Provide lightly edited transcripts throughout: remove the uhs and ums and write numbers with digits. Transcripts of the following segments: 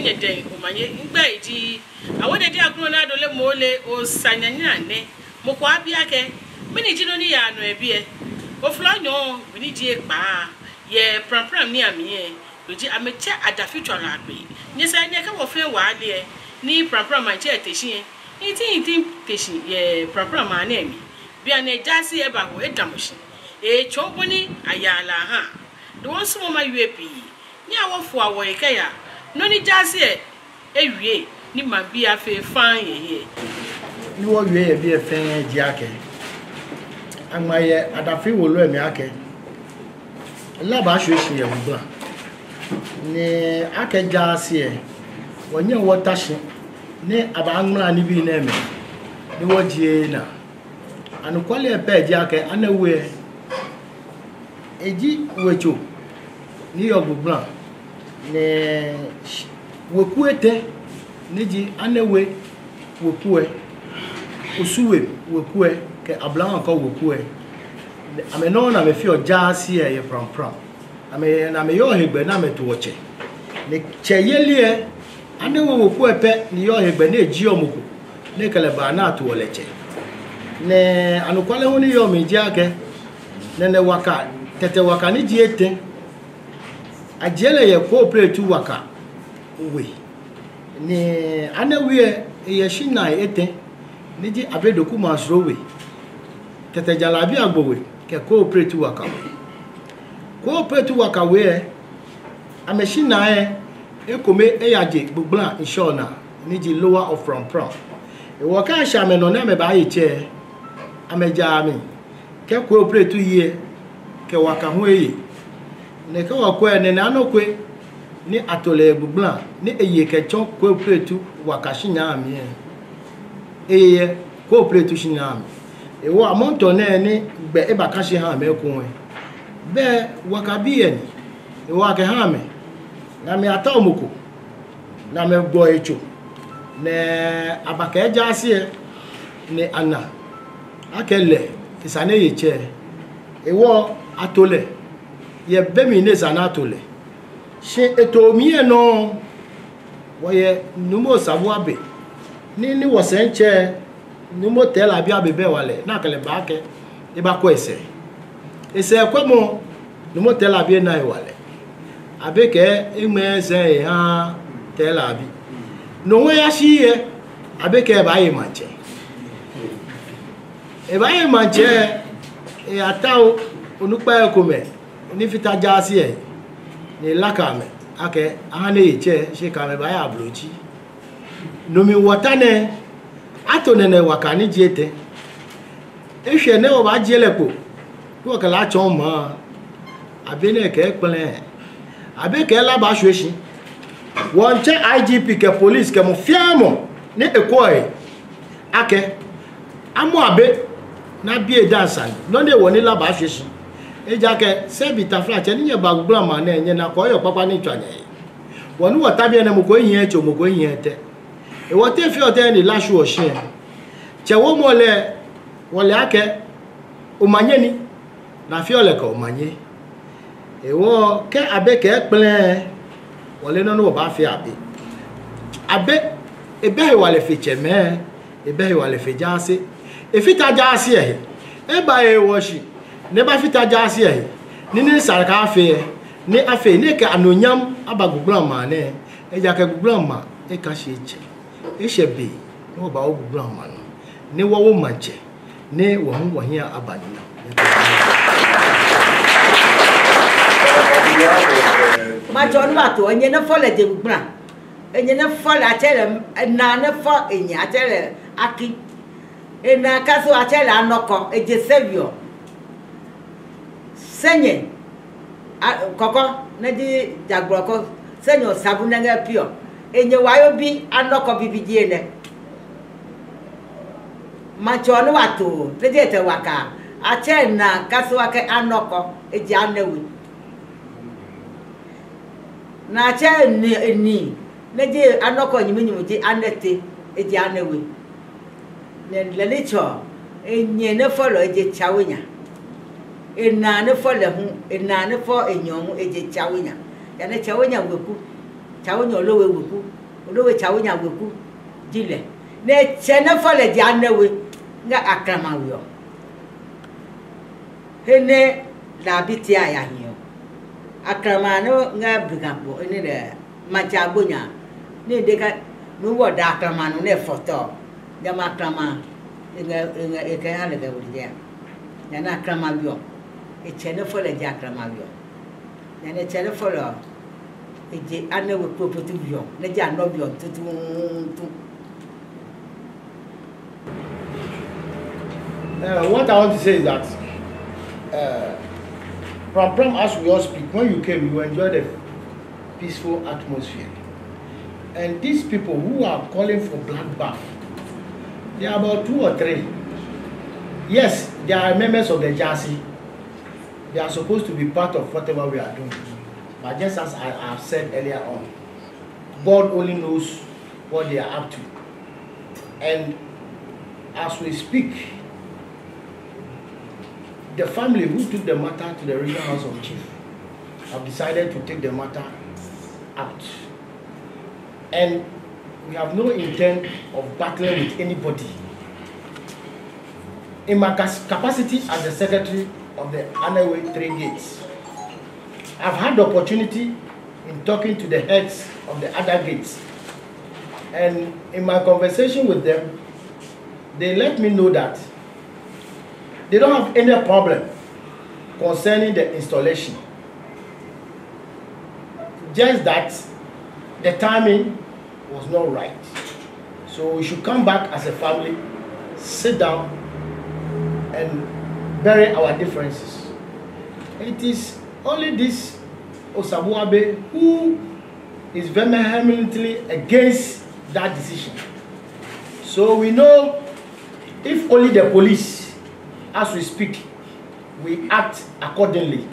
enye den o manye ngba edi awode di akro na adole mole o sanyanya ne mo kwa bia ke mini ji no ni ya no ebie o flanyo mini ji pa ye pram ni amie oji ameche adafitwa na agbe ni sa ne ka wo fe wa de ni pram ma che teshin itin teshin ye pram ma na emi bia na jasi e ba ho edamoshi e choboni ayala ha do won so ma UAP ni awofo awo ikaya no ni jase ewie ni ma bia fe fan ye ni wo wie ye bia fan ji ake amaye adafi wo lo emi ake la ba so shi ye bugba ni ake jase wonye water shi ni aba anmra ni bi na eme ni wo ji na anu kwale pe ji ake anawe eji wecho ni yogbugba ne wekuete niji anewe wekue usuwe wekue ke ablan ko wekue ame no na me fi ojasi ye pram ame na me yo hegbe na me to oche ne cheyelie anewe wekue pe ni yo hegbe na eji omoko ne kele ba na to oleche ne anukwale huni yo meji ake ne waka tete waka ni jiete ajele ye cooperate waka we ni anawie ye shina ete niji abedoku masrowe tete jalabi agbowe ke cooperate waka we ameshina ekome eyaje gbugban inshona niji lower of from e waka shame no na me ba yiche ameja mi ke cooperate ye ke waka ho eyi ne ka wakwe ne na anokwe ni atole gbugban ni eye ke chon cooperate wakashinya ami eye cooperate shinya ami e wo amonto na ni gbe e bakashi ha me kunwe be wakabiye ni e wa ke ha me na me ata omoko na me gbo echo ne abaka eja ase ni ana akele isane yeche e wo atole ye bemi ne zanatole she eto mi eno woye numo sabuabe ni wosenche numo tela bia bebe wale na kale baake e ba ko ese kwemo numo tela bia na wale abeke imeze ha tela bi no we ya shiye abeke ba yi manche e ba yi manche e atao onupa ekome ni fita jasi e ni lakame ake ane iche she kame ba ya blochi no mi wotane atonene wakani jete ehwe ne o ba jelepo ko kala chon mo abene ke plen abeke la ba hweshi won che IGP ke police ke mo fiamo ni ekoi ake amo abe na bie dansan no de woni la ba hweshi ejake sebi tafla che ni ba gbugba ma na enye na ko yo papa ni twanya wonu wota bia na mo ko yin echo mo ko yin ete e wote fi ote ni lashu o she che wo mo le wole ake o manye ni na fi ole ko o manye e wo ke abe ke plen wole no no ba fi abe ebe wale fi cheme ebe wale fi jase e fi ta jase e ba e wo shi ne ba fita jasi e ni sarka afe ni afe ni ka anonyam abagugbran ma ne e ja ka gugbran ma e ka sheche e shebe no ba gugbran ma no ni wo manche ni wo hu wahia abani na ma jonu ato enye na fole de gugbran enye na fole atele na na fo enye atele aki ena kaso atele anoko eje sevio senye koko na di jagroko senyo sabu na nga pio enye wayo bi anoko bibidie ne macho no wato tete waka ache na kaso wake anoko eji anewi na ache ni na di anoko nyiminyimu di anete eji anewi ne lelicho enye ne folo eji chawenya ena ne fo le hu ena ne fo enyon eje chawenya ya ne chawenya weku chawonya olowe weku olowe chawonya weku dile ne chene fole di anewe nga akrama wio hene la biti aya hiyo akrama no nga brigambo ene de macha gonya ne de ka no wo da akrama no ne foto ya ma akrama nga e ka hale ga wuri ya na akrama wio e chene fole di akrama wio ya ne chene fole eje anewe property wio ne ja no wio tutu what I want to say is that from as we all speak, when you came, you enjoyed a peaceful atmosphere. And these people who are calling for bloodbath, they are about 2 or 3. Yes, they are members of the JASI. They are supposed to be part of whatever we are doing. But just as I have said earlier on, God only knows what they are up to. And as we speak, the family who took the matter to the regional house of chief have decided to take the matter out. And we have no intent of battling with anybody. In my capacity as the secretary of the Anewe 3 gates, I've had the opportunity in talking to the heads of the other gates. And in my conversation with them, they let me know that they don't have any problem concerning the installation. Just that the timing was not right. So we should come back as a family, sit down and bury our differences. It is only this Osabuabe who is vehemently against that decision. So we know if only the police, as we speak, we act accordingly,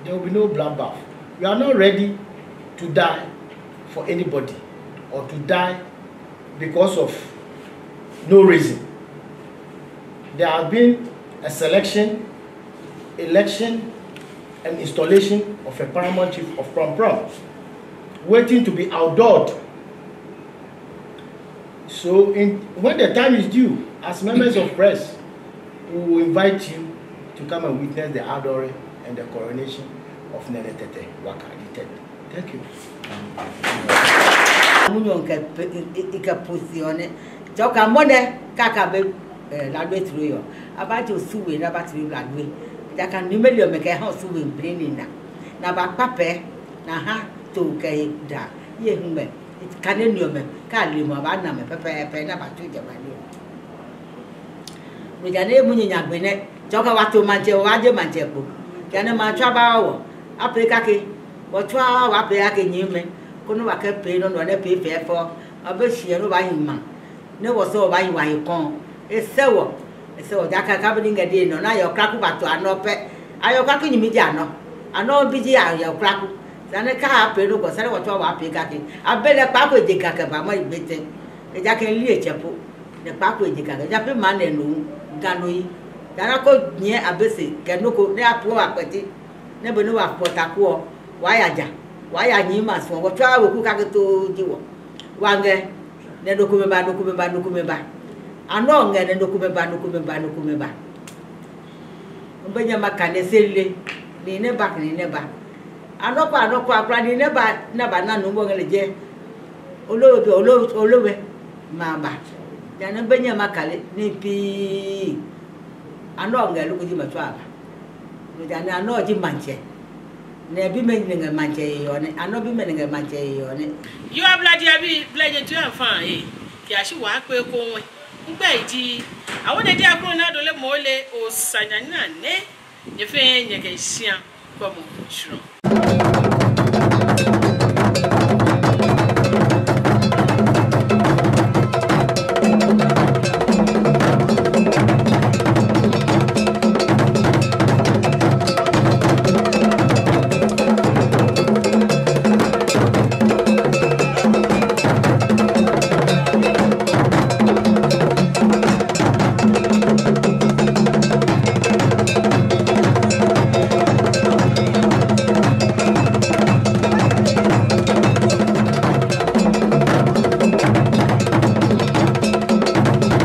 there will be no bloodbath. We are not ready to die for anybody or to die because of no reason. There has been a selection, election, and installation of a paramount chief of Prom, waiting to be outlawed. So when the time is due, as members of press, we will invite you to come and witness the outdooring and the coronation of Nene Tete Waka the 3rd. Thank you. Joka mone kaka be ladwe truyo abajo suwe na batri ladwe jaka nimelio meke ha suwe breni na ba pape na ha to ke da ye hume kanenio me ka limo ba na me pepe na ba tu jamani we jane munyinya gbene joka watu manje waje manje ko jane ma twa ba wo afrika ke wo twa wa pe ake nyime kono wa ke pe no ne pe fe fo abehie no ba hima ne wo so ba yi wa ikon esewo jaka ka bi ngade no na yo kraku batu anope ayo kraku nyimi di ano bi ji ayo kraku zane ka pe no go sare wo twa wa pe ka ke abele pa ko je ka ke ba mo ibete e jaka li echepo ne pa ko je ka ke ja pe ma ne no gano yi dana ko nye abese ke no ko ne apo apeti ne bo no wa pota ko wa ya nyima so wo twa wo ku ka ke to jiwo wange ne dokumeba ano ngene dokumeba mbenya makane selle ni ne ba ano kwa akra ni ne ba na no ngele je olowe maba jana mbenya makale ni pi ano ngele ku ji matwa ba jana ano ji manche ne bi men nge manche yone ano bi men nge manche yone you abladi abi bleje tu afan ki a shi wa pe ko won ngba idi awon de dia kro na dole mo le o sanyanya ne ye fe nye ke sia ko mo shiro